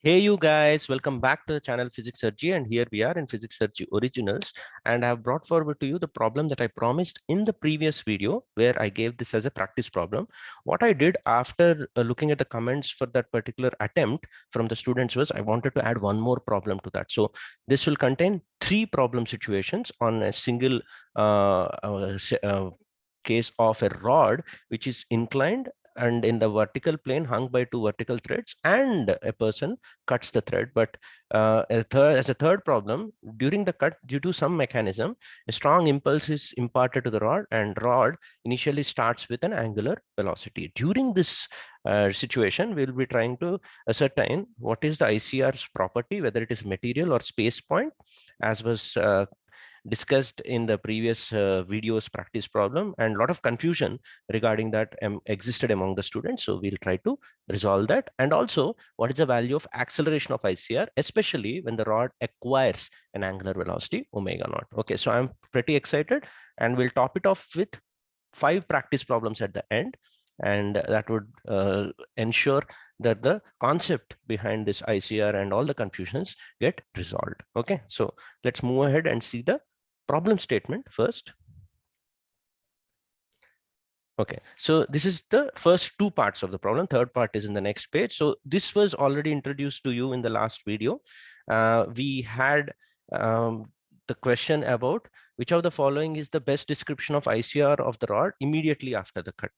Hey you guys, welcome back to the channel PHYSICSSIRJEE, and here we are in PHYSICSSIRJEE Originals, and I have brought forward to you the problem that I promised in the previous video where I gave this as a practice problem. What I did after looking at the comments for that particular attempt from the students was I wanted to add one more problem to that. So this will contain 3 problem situations on a single case of a rod which is inclined and in the vertical plane hung by 2 vertical threads, and a person cuts the thread. But as a third problem, during the cut, due to some mechanism, a strong impulse is imparted to the rod, and rod initially starts with an angular velocity. During this situation, we'll be trying to ascertain what is the ICR's property, whether it is material or space point, as was discussed in the previous videos practice problem, and a lot of confusion regarding that existed among the students. So we'll try to resolve that. And also, what is the value of acceleration of ICR, especially when the rod acquires an angular velocity omega naught. Okay, so I'm pretty excited, and we'll top it off with 5 practice problems at the end, and that would ensure that the concept behind this ICR and all the confusions get resolved. Okay, so let's move ahead and see the problem statement first. Okay, so this is the first 2 parts of the problem. Third part is in the next page. So this was already introduced to you in the last video. We had the question about which of the following is the best description of ICR of the rod immediately after the cut.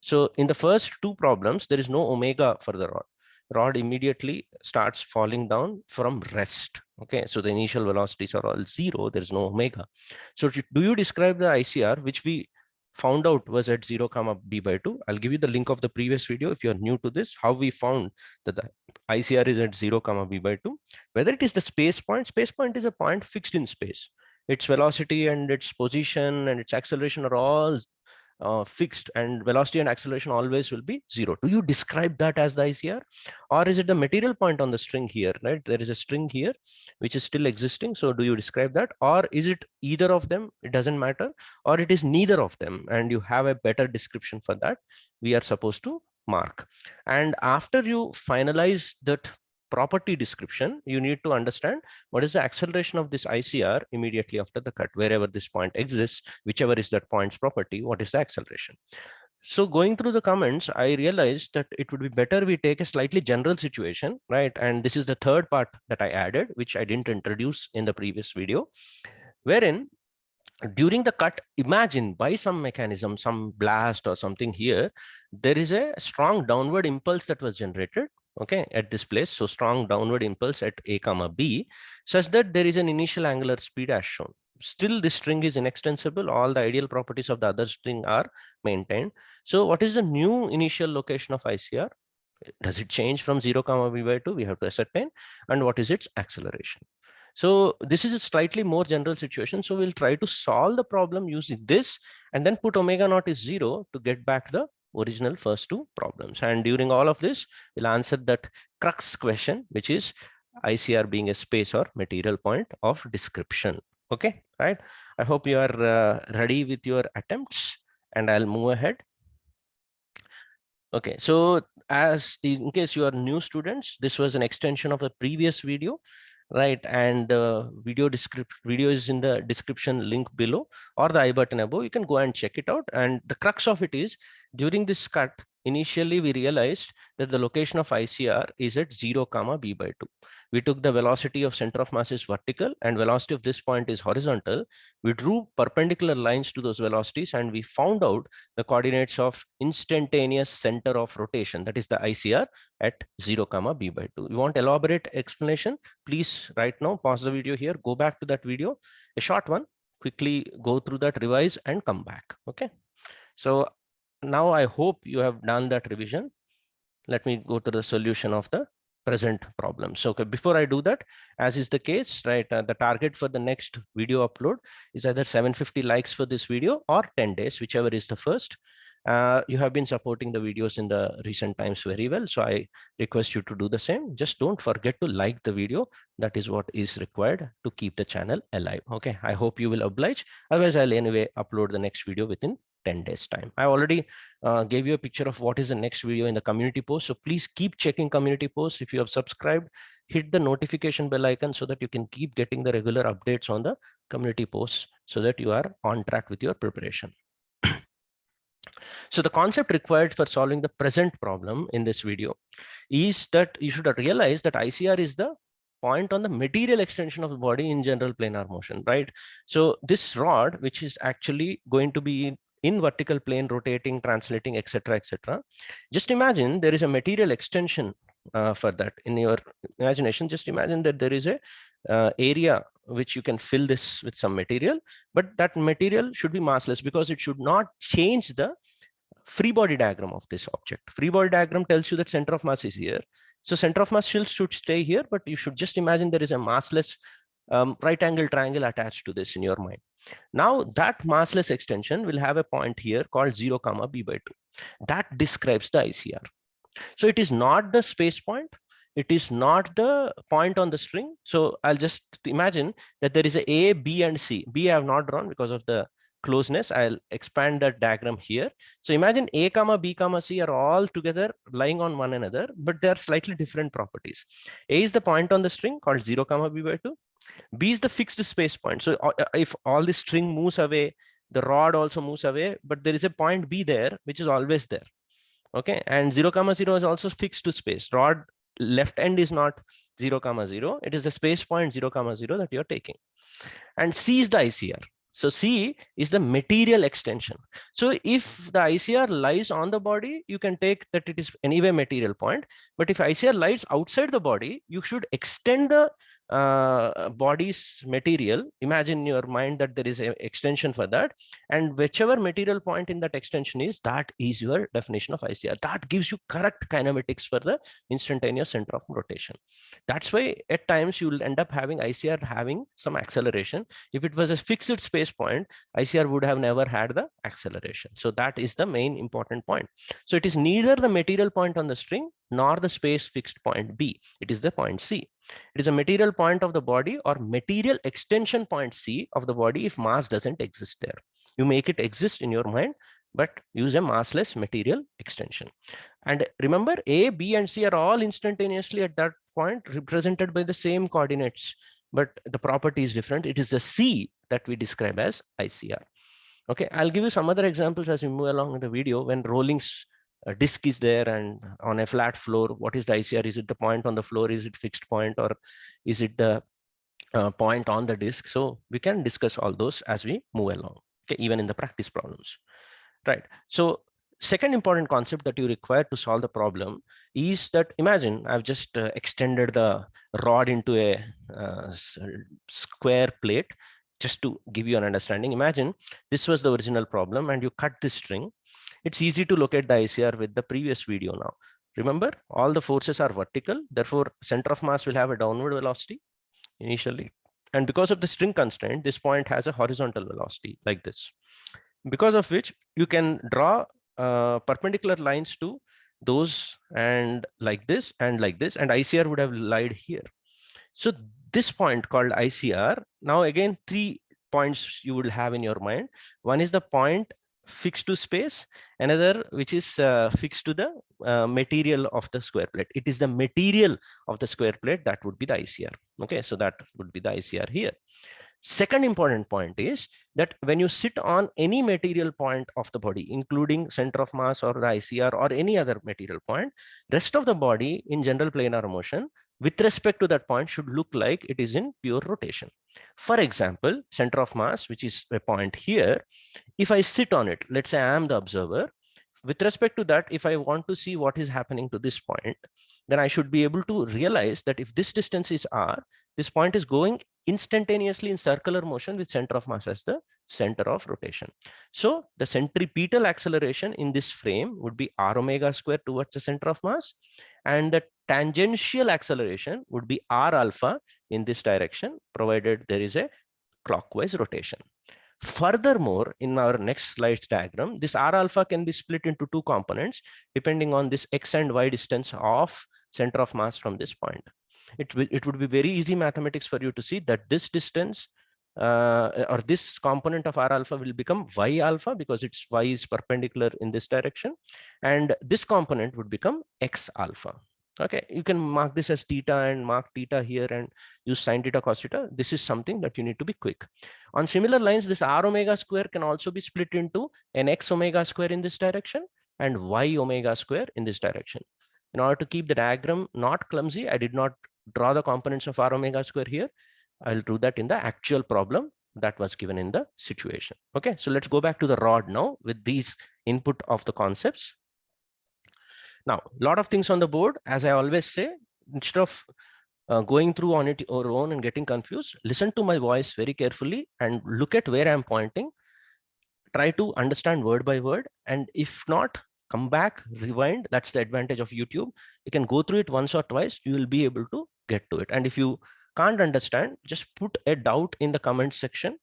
So in the first 2 problems, there is no omega for the rod. Rod immediately starts falling down from rest. Okay, so the initial velocities are all 0. There is no omega. So do you describe the ICR, which we found out was at 0 comma b by 2? I'll give you the link of the previous video if you're new to this, how we found that the ICR is at 0 comma b by 2. Whether it is the space point is a point fixed in space. Its velocity and its position and its acceleration are all fixed, and velocity and acceleration always will be 0. Do you describe that as the ICR, or is it the material point on the string here? Right, there is a string here which is still existing. So do you describe that, or is it either of them? It doesn't matter, or it is neither of them, and you have a better description for that. We are supposed to mark, and after you finalize that property description, you need to understand what is the acceleration of this ICR immediately after the cut. Wherever this point exists, whichever is that point's property, what is the acceleration? So going through the comments, I realized that it would be better we take a slightly general situation, right? And this is the third part that I added, which I didn't introduce in the previous video, wherein during the cut, imagine by some mechanism, some blast or something here, there is a strong downward impulse that was generated, okay, at this place. So strong downward impulse at a comma b, such that there is an initial angular speed as shown. Still this string is inextensible. All the ideal properties of the other string are maintained. So what is the new initial location of ICR? Does it change from 0 comma b by 2? We have to ascertain. And what is its acceleration? So this is a slightly more general situation. So we'll try to solve the problem using this, and then put omega naught is 0 to get back the original first 2 problems. And during all of this, we'll answer that crux question, which is ICR being a space or material point of description. Okay, right? I hope you are ready with your attempts, and I'll move ahead. Okay, so as in case you are new students, this was an extension of a previous video, right? And the video is in the description link below, or the I button above. You can go and check it out. And the crux of it is, during this cut, initially we realized that the location of ICR is at 0 comma b by 2. We took the velocity of center of mass is vertical and velocity of this point is horizontal. We drew perpendicular lines to those velocities, and we found out the coordinates of instantaneous center of rotation, that is the ICR, at 0 comma b by 2. You want elaborate explanation? Please right now pause the video here, go back to that video, a short one, quickly go through that, revise, and come back. Okay, so now I hope you have done that revision. Let me go to the solution of the present problem. So okay, before I do that, as is the case, right, the target for the next video upload is either 750 likes for this video or 10 days, whichever is the first. You have been supporting the videos in the recent times very well, so I request you to do the same. Just don't forget to like the video. That is what is required to keep the channel alive. Okay, I hope you will oblige. Otherwise, I'll anyway upload the next video within 10 days time. I already gave you a picture of what is the next video in the community post. So please keep checking community posts. If you have subscribed, hit the notification bell icon so that you can keep getting the regular updates on the community posts so that you are on track with your preparation. So the concept required for solving the present problem in this video is that you should realize that ICR is the point on the material extension of the body in general planar motion, right? So this rod, which is actually going to be in vertical plane, rotating, translating, etc., etc. Just imagine there is a material extension for that in your imagination. Just imagine that there is a area which you can fill this with some material, but that material should be massless because it should not change the free body diagram of this object. Free body diagram tells you that center of mass is here. So center of mass should stay here, but you should just imagine there is a massless right angle triangle attached to this in your mind. Now that massless extension will have a point here called 0, b/2. That describes the ICR. So it is not the space point. It is not the point on the string. So I'll just imagine that there is a, B, and C. B I have not drawn because of the closeness. I'll expand that diagram here. So imagine A, B, C are all together lying on one another, but they are slightly different properties. A is the point on the string called 0, b/2. B is the fixed space point. So if all the string moves away, the rod also moves away, but there is a point B there, which is always there. Okay, and 0, 0 is also fixed to space. Rod left end is not 0, 0. It is the space point 0, 0 that you're taking. And C is the ICR. So C is the material extension. So if the ICR lies on the body, you can take that it is anyway material point. But if ICR lies outside the body, you should extend the body's material. Imagine in your mind that there is an extension for that, and whichever material point in that extension is, that is your definition of ICR. That gives you correct kinematics for the instantaneous center of rotation. That's why at times you will end up having ICR having some acceleration. If it was a fixed space point, ICR would have never had the acceleration. So that is the main important point. So it is neither the material point on the string nor the space fixed point B. It is the point C. It is a material point of the body or material extension point C of the body if mass doesn't exist there. You make it exist in your mind, but use a massless material extension. And remember, A, B, and C are all instantaneously at that point represented by the same coordinates, but the property is different. It is the C that we describe as ICR. Okay, I'll give you some other examples as we move along in the video. When rolling a disk is there and on a flat floor, what is the ICR? Is it the point on the floor? Is it fixed point, or is it the point on the disk? So we can discuss all those as we move along, okay, even in the practice problems, right? So second important concept that you require to solve the problem is that, imagine I've just extended the rod into a square plate just to give you an understanding. Imagine this was the original problem and you cut this string. It's easy to locate the ICR with the previous video now. Remember, all the forces are vertical. Therefore, center of mass will have a downward velocity initially. And because of the string constraint, this point has a horizontal velocity like this. Because of which you can draw perpendicular lines to those and like this, and ICR would have lied here. So this point called ICR, now again, 3 points you will have in your mind. One is the point fixed to space, another which is fixed to the material of the square plate. It is the material of the square plate that would be the ICR. Okay, so that would be the ICR here. Second important point is that when you sit on any material point of the body, including center of mass or the ICR or any other material point, rest of the body in general planar motion with respect to that point should look like it is in pure rotation. For example, center of mass, which is a point here, if I sit on it, let's say I am the observer, with respect to that, if I want to see what is happening to this point, then I should be able to realize that if this distance is r, this point is going instantaneously in circular motion with center of mass as the center of rotation. So the centripetal acceleration in this frame would be r omega square towards the center of mass, and the tangential acceleration would be r alpha in this direction, provided there is a clockwise rotation. Furthermore, in our next slide's diagram, this r alpha can be split into 2 components depending on this x and y distance of center of mass from this point. It would be very easy mathematics for you to see that this distance or this component of R alpha will become Y alpha because its Y is perpendicular in this direction, and this component would become X alpha. Okay, you can mark this as theta and mark theta here and use sin theta cos theta. This is something that you need to be quick. On similar lines, this R omega square can also be split into an X omega square in this direction and Y omega square in this direction. In order to keep the diagram not clumsy, I did not draw the components of R omega square here. I'll do that in the actual problem that was given in the situation. Okay, so let's go back to the rod now with these input of the concepts. Now, a lot of things on the board, as I always say, instead of going through on it your own and getting confused, listen to my voice very carefully and look at where I'm pointing. Try to understand word by word, and if not, come back, rewind. That's the advantage of YouTube. You can go through it once or twice, you will be able to get to it. And if you can't understand, just put a doubt in the comment section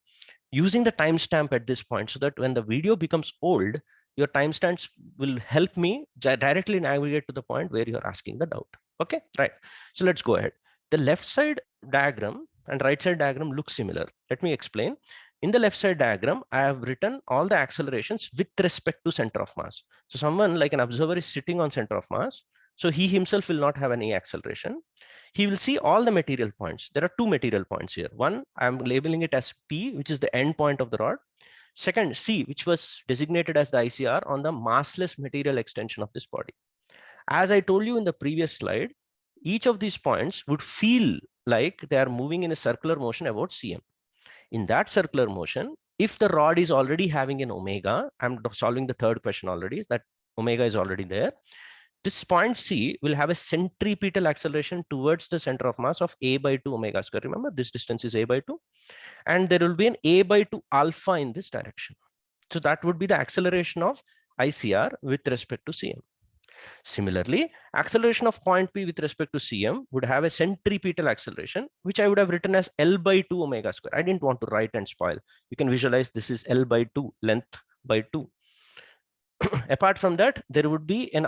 using the timestamp at this point, so that when the video becomes old, your timestamps will help me directly navigate to the point where you're asking the doubt. Okay, right. So let's go ahead. The left side diagram and right side diagram look similar. Let me explain. In the left side diagram, I have written all the accelerations with respect to center of mass. So someone like an observer is sitting on center of mass. So he himself will not have any acceleration. He will see all the material points. There are two material points here. One, I'm labeling it as P, which is the end point of the rod. Second, C, which was designated as the ICR on the massless material extension of this body. As I told you in the previous slide, each of these points would feel like they are moving in a circular motion about CM. In that circular motion, if the rod is already having an omega, I'm solving the third question already, that omega is already there. This point C will have a centripetal acceleration towards the center of mass of a by 2 omega square. Remember, this distance is a by 2. And there will be an a by 2 alpha in this direction. So that would be the acceleration of ICR with respect to CM. Similarly, acceleration of point P with respect to CM would have a centripetal acceleration, which I would have written as L by 2 omega square. I didn't want to write and spoil. You can visualize this is L by 2, length by 2. Apart from that, there would be an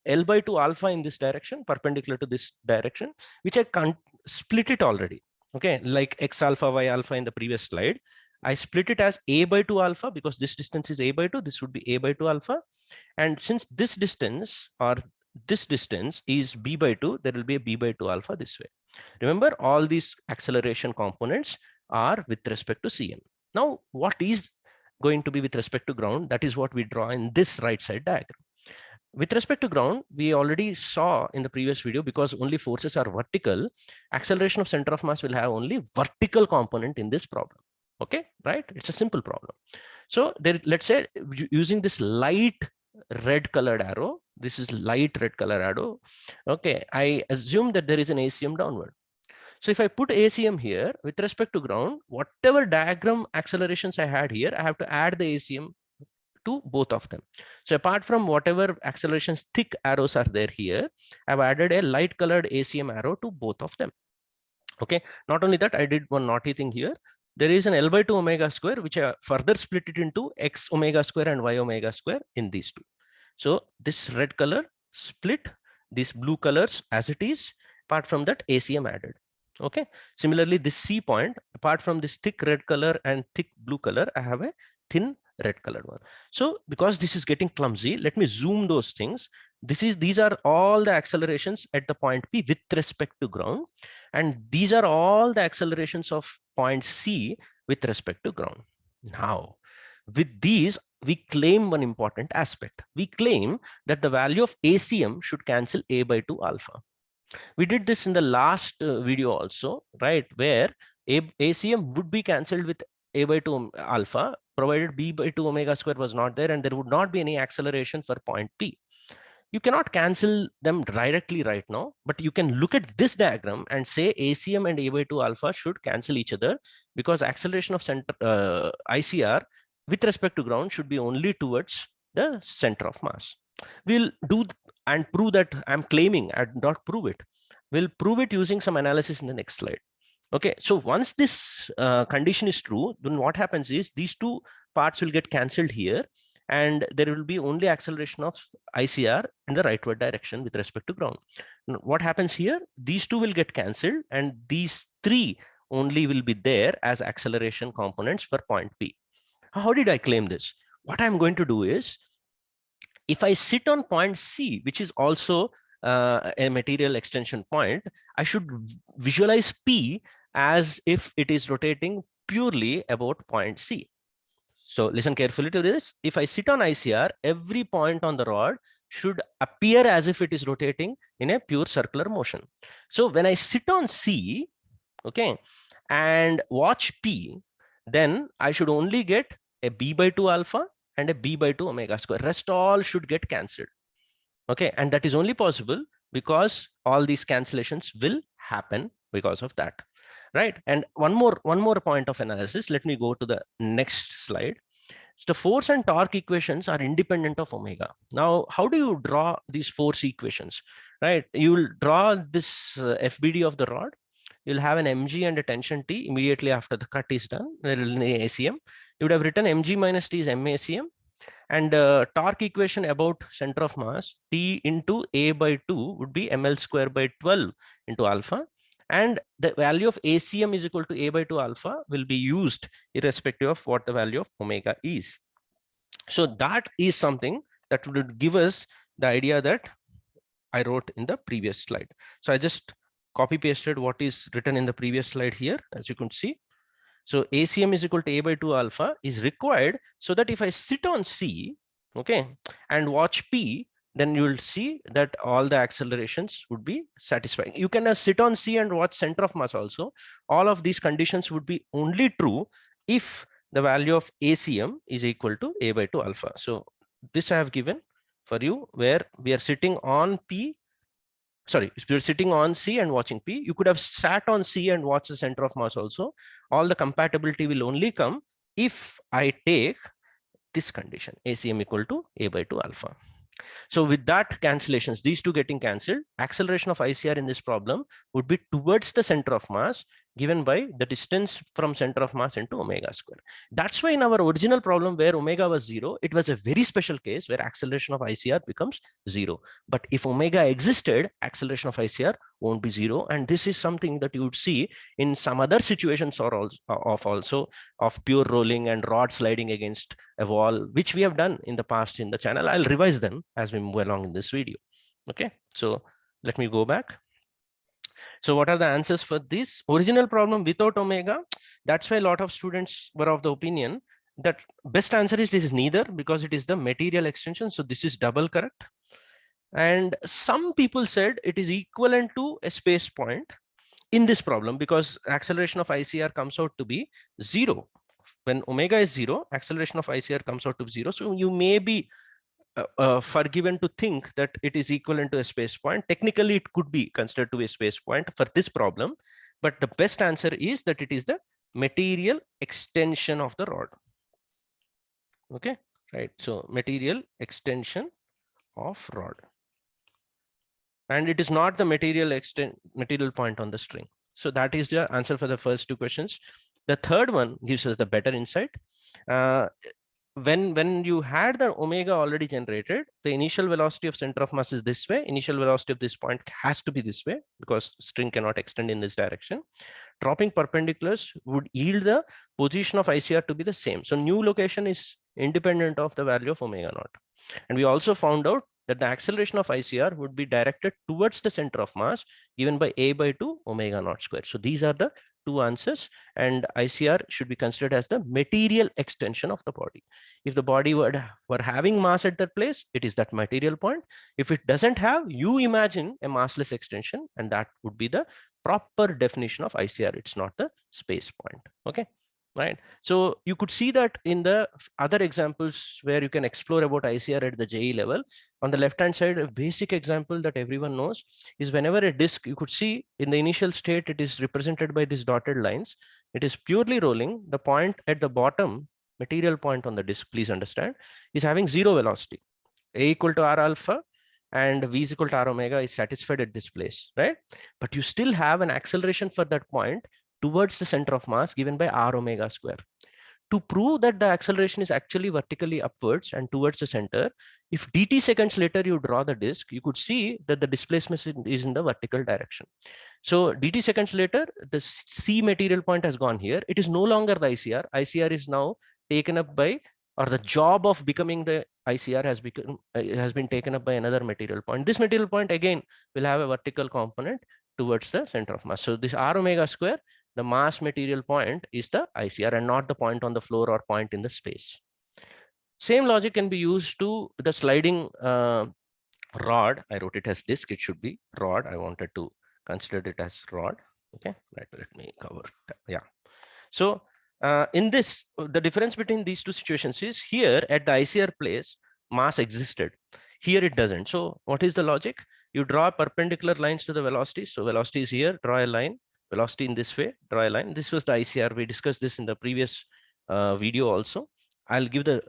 L by 2 alpha in this direction, perpendicular to this direction, which I can't split it already. Okay, like X alpha, Y alpha in the previous slide. I split it as A by 2 alpha because this distance is A by 2. This would be A by 2 alpha. And since this distance or this distance is B by 2, there will be a B by 2 alpha this way. Remember, all these acceleration components are with respect to CM. Now, what is going to be with respect to ground? That is what we draw in this right side diagram. With respect to ground, we already saw in the previous video, because only forces are vertical, acceleration of center of mass will have only vertical component in this problem. Okay, right? It's a simple problem. So there, let's say using this light red colored arrow, this is light red color arrow. Okay, I assume that there is an ACM downward. So if I put ACM here with respect to ground, whatever diagram accelerations I had here, I have to add the ACM to both of them. So apart from whatever accelerations thick arrows are there here, I've added a light colored ACM arrow to both of them. Okay, not only that, I did one naughty thing here. There is an L by 2 omega square, which I further split it into X omega square and Y omega square in these two. So this red color split, these blue colors as it is, apart from that ACM added. Okay, similarly this C point, apart from this thick red color and thick blue color, I have a thin red colored one. So because this is getting clumsy, let me zoom those things. These are all the accelerations at the point P with respect to ground, and these are all the accelerations of point C with respect to ground. Now, with these, we claim one important aspect. We claim that the value of ACM should cancel A by 2 alpha. We did this in the last video also, right, where ACM would be cancelled with A by 2 alpha, provided B by 2 omega square was not there, and there would not be any acceleration for point P. You cannot cancel them directly right now, but you can look at this diagram and say ACM and A by 2 alpha should cancel each other, because acceleration of center ICR with respect to ground should be only towards the center of mass. We'll do and prove that. I'm claiming, I did not prove it. We'll prove it using some analysis in the next slide. Okay, so once this condition is true, then what happens is these two parts will get cancelled here, and there will be only acceleration of ICR in the rightward direction with respect to ground. Now, what happens here? These two will get cancelled, and these three only will be there as acceleration components for point P. How did I claim this? What I'm going to do is, if I sit on point C, which is also a material extension point, I should visualize P as if it is rotating purely about point C. So listen carefully to this. If I sit on ICR, every point on the rod should appear as if it is rotating in a pure circular motion. So when I sit on C, okay, and watch P, then I should only get a B by 2 alpha and a B by 2 omega square. Rest all should get cancelled. Okay, and that is only possible because all these cancellations will happen because of that, right? And one more point of analysis. Let me go to the next slide. So the force and torque equations are independent of omega. Now, how do you draw these force equations, right? You will draw this FBD of the rod. You'll have an mg and a tension T immediately after the cut is done. There will be ACM. You would have written mg minus T is MACM. And torque equation about center of mass, T into A by 2 would be ml square by 12 into alpha. And the value of ACM is equal to A by 2 alpha will be used irrespective of what the value of omega is. So that is something that would give us the idea that I wrote in the previous slide. So I just copy pasted what is written in the previous slide here, as you can see. So ACM is equal to A by 2 alpha is required so that if I sit on C, okay, and watch P, then you will see that all the accelerations would be satisfying. You can sit on C and watch center of mass also. All of these conditions would be only true if the value of ACM is equal to A by 2 alpha. So this I have given for you, where we are sitting on P. Sorry, if you're sitting on C and watching P, you could have sat on C and watched the center of mass also. All the compatibility will only come if I take this condition, ACM equal to A by 2 alpha. So with that cancellations, these two getting cancelled, acceleration of ICR in this problem would be towards the center of mass given by the distance from center of mass into omega square. That's why in our original problem where omega was 0, it was a very special case where acceleration of ICR becomes 0. But if omega existed, acceleration of ICR won't be 0. And this is something that you would see in some other situations or also of pure rolling and rod sliding against a wall, which we have done in the past in the channel. I'll revise them as we move along in this video. Okay, so let me go back. So what are the answers for this original problem without omega? That's why a lot of students were of the opinion that best answer is this is neither, because it is the material extension. So this is double correct. And some people said it is equivalent to a space point in this problem because acceleration of ICR comes out to be 0. When omega is 0, acceleration of ICR comes out to 0. So you may be forgiven to think that it is equivalent to a space point. Technically, it could be considered to be a space point for this problem, but the best answer is that it is the material extension of the rod. Okay, right. So material extension of rod, and it is not the material point on the string. So that is the answer for the first two questions. The third one gives us the better insight. When you had the omega already generated, the initial velocity of center of mass is this way. Initial velocity of this point has to be this way because string cannot extend in this direction. Dropping perpendiculars would yield the position of ICR to be the same. So new location is independent of the value of omega naught. And we also found out that the acceleration of ICR would be directed towards the center of mass given by A by 2 omega naught square. So these are the two answers, and ICR should be considered as the material extension of the body. If the body were having mass at that place, it is that material point. If it doesn't have, you imagine a massless extension, and that would be the proper definition of ICR. It's not the space point. Okay, right? So you could see that in the other examples where you can explore about ICR at the JEE level. On the left hand side, a basic example that everyone knows is whenever a disk, you could see in the initial state, it is represented by these dotted lines. It is purely rolling. The point at the bottom, material point on the disk, please understand, is having 0 velocity. A equal to R alpha and V is equal to R omega is satisfied at this place, right? But you still have an acceleration for that point towards the center of mass given by R omega square. To prove that the acceleration is actually vertically upwards and towards the center, if dt seconds later you draw the disk, you could see that the displacement is in the vertical direction. So dt seconds later, the C material point has gone here. It is no longer the ICR. ICR is now taken up by, or the job of becoming the ICR has been taken up by another material point. This material point again will have a vertical component towards the center of mass. So this R omega square, the mass material point, is the ICR and not the point on the floor or point in the space. Same logic can be used to the sliding rod. I wrote it as disk. It should be rod. I wanted to consider it as rod. Okay, right. Let me cover. Yeah. So in this, the difference between these two situations is here at the ICR place, mass existed. Here it doesn't. So what is the logic? You draw perpendicular lines to the velocity. So velocity is here, draw a line, velocity in this way, draw a line. This was the ICR. We discussed this in the previous video also. I'll give the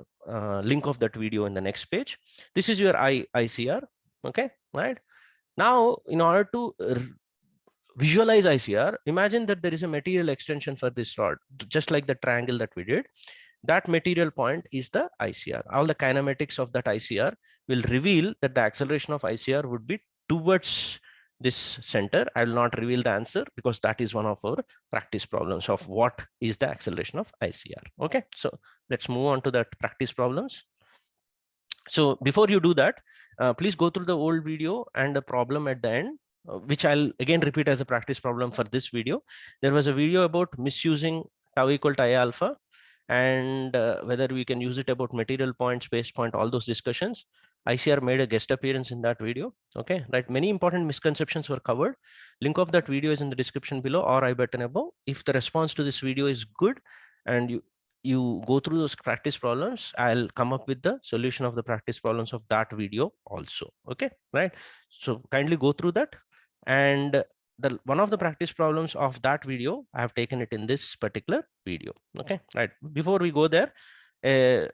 link of that video in the next page. This is your ICR. Okay, right. Now, in order to visualize ICR, imagine that there is a material extension for this rod, just like the triangle that we did. That material point is the ICR. All the kinematics of that ICR will reveal that the acceleration of ICR would be towards this center. I will not reveal the answer because that is one of our practice problems of what is the acceleration of ICR. Okay, so let's move on to that practice problems. So before you do that, please go through the old video and the problem at the end, which I'll again repeat as a practice problem for this video. There was a video about misusing tau equal to I alpha, and whether we can use it about material point, space point, all those discussions. ICR made a guest appearance in that video. Okay, right. Many important misconceptions were covered. Link of that video is in the description below or I button above. If the response to this video is good and you go through those practice problems, I'll come up with the solution of the practice problems of that video also. Okay, right. So kindly go through that. And one of the practice problems of that video, I have taken it in this particular video. Okay, right. Before we go there, a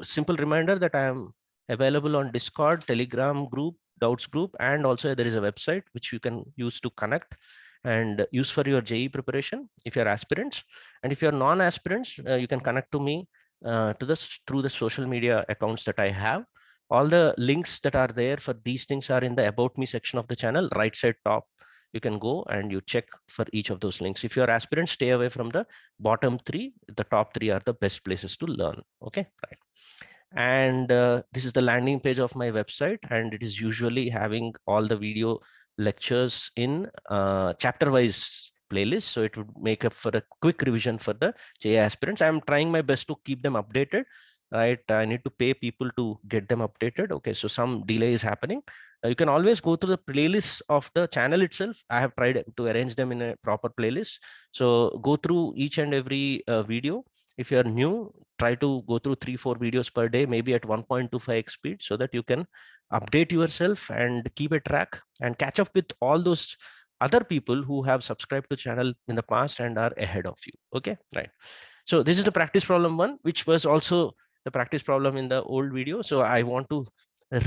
simple reminder that I am available on Discord, Telegram group, doubts group, and also there is a website which you can use to connect and use for your JEE preparation if you're aspirants. And if you're non-aspirants, you can connect to me through the social media accounts that I have. All the links that are there for these things are in the About Me section of the channel, right side top. You can go and you check for each of those links. If you're aspirant, stay away from the bottom three. The top three are the best places to learn. Okay, right. And this is the landing page of my website, and it is usually having all the video lectures in chapter wise playlist, so it would make up for a quick revision for the JEE aspirants. I'm trying my best to keep them updated, right? I need to pay people to get them updated. Okay, so some delay is happening. You can always go to the playlist of the channel itself. I have tried to arrange them in a proper playlist, so go through each and every video. If you are new, try to go through 3-4 videos per day, maybe at 1.25x speed, so that you can update yourself and keep a track and catch up with all those other people who have subscribed to channel in the past and are ahead of you. Okay, right. So this is the practice problem 1, which was also the practice problem in the old video. So I want to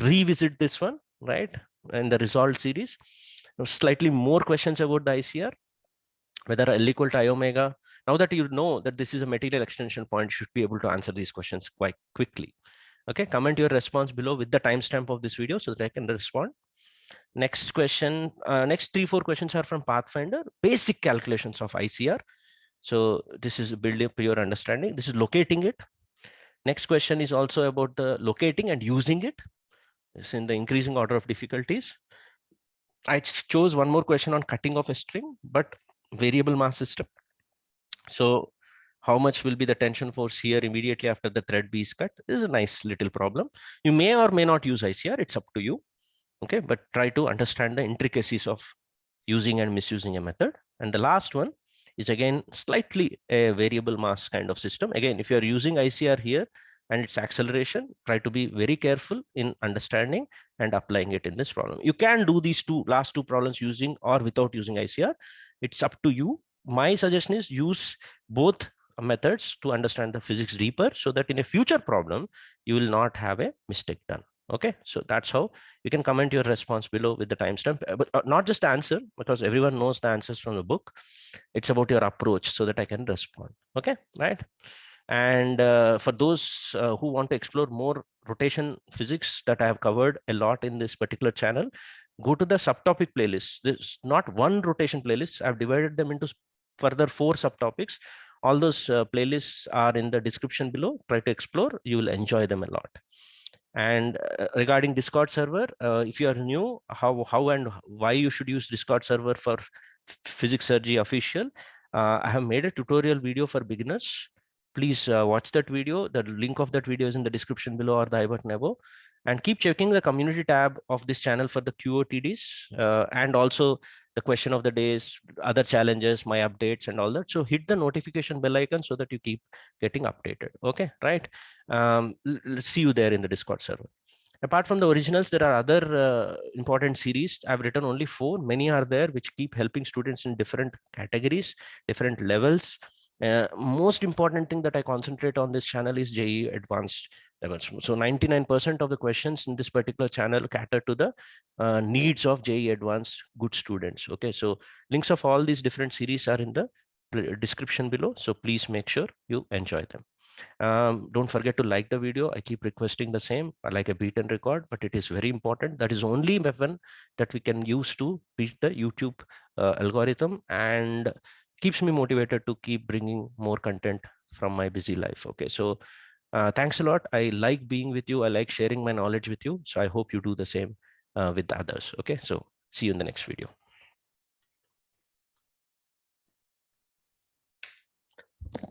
revisit this one, right, in the result series. Slightly more questions about the ICR, whether L equal to I omega. Now that you know that this is a material extension point, you should be able to answer these questions quite quickly. Okay, comment your response below with the timestamp of this video so that I can respond. Next question, next 3-4 questions are from Pathfinder, basic calculations of ICR. So this is building up your understanding. This is locating it. Next question is also about the locating and using it. It's in the increasing order of difficulties. I chose one more question on cutting of a string, but variable mass system. So how much will be the tension force here immediately after the thread B is cut? This is a nice little problem. You may or may not use ICR, it's up to you. Okay, but try to understand the intricacies of using and misusing a method. And the last one is again slightly a variable mass kind of system. Again, if you're using ICR here and its acceleration, try to be very careful in understanding and applying it in this problem. You can do these last two problems using or without using ICR. It's up to you. My suggestion is use both methods to understand the physics deeper, so that in a future problem, you will not have a mistake done. Okay, so that's how you can comment your response below with the timestamp, but not just the answer, because everyone knows the answers from the book. It's about your approach so that I can respond. Okay, right. And for those who want to explore more rotation physics that I have covered a lot in this particular channel, go to the subtopic playlist. There's not one rotation playlist. I've divided them into further 4 subtopics. All those playlists are in the description below. Try to explore. You will enjoy them a lot. And regarding Discord server, if you are new, how and why you should use Discord server for PHYSICSSIRJEE official, I have made a tutorial video for beginners. Please watch that video. The link of that video is in the description below or the I button above. And keep checking the community tab of this channel for the QOTDs and also the question of the days, other challenges, my updates and all that. So hit the notification bell icon so that you keep getting updated. Okay, right? Let's see you there in the Discord server. Apart from the originals, there are other important series. I've written only 4. Many are there which keep helping students in different categories, different levels. Most important thing that I concentrate on this channel is JEE advanced levels. So 99% of the questions in this particular channel cater to the needs of JEE advanced good students. Okay, so links of all these different series are in the description below. So please make sure you enjoy them. Don't forget to like the video. I keep requesting the same. I like a beat and record, but it is very important. That is only weapon that we can use to beat the YouTube algorithm, and keeps me motivated to keep bringing more content from my busy life. Okay, so thanks a lot. I like being with you. I like sharing my knowledge with you. So I hope you do the same with others. Okay, so see you in the next video.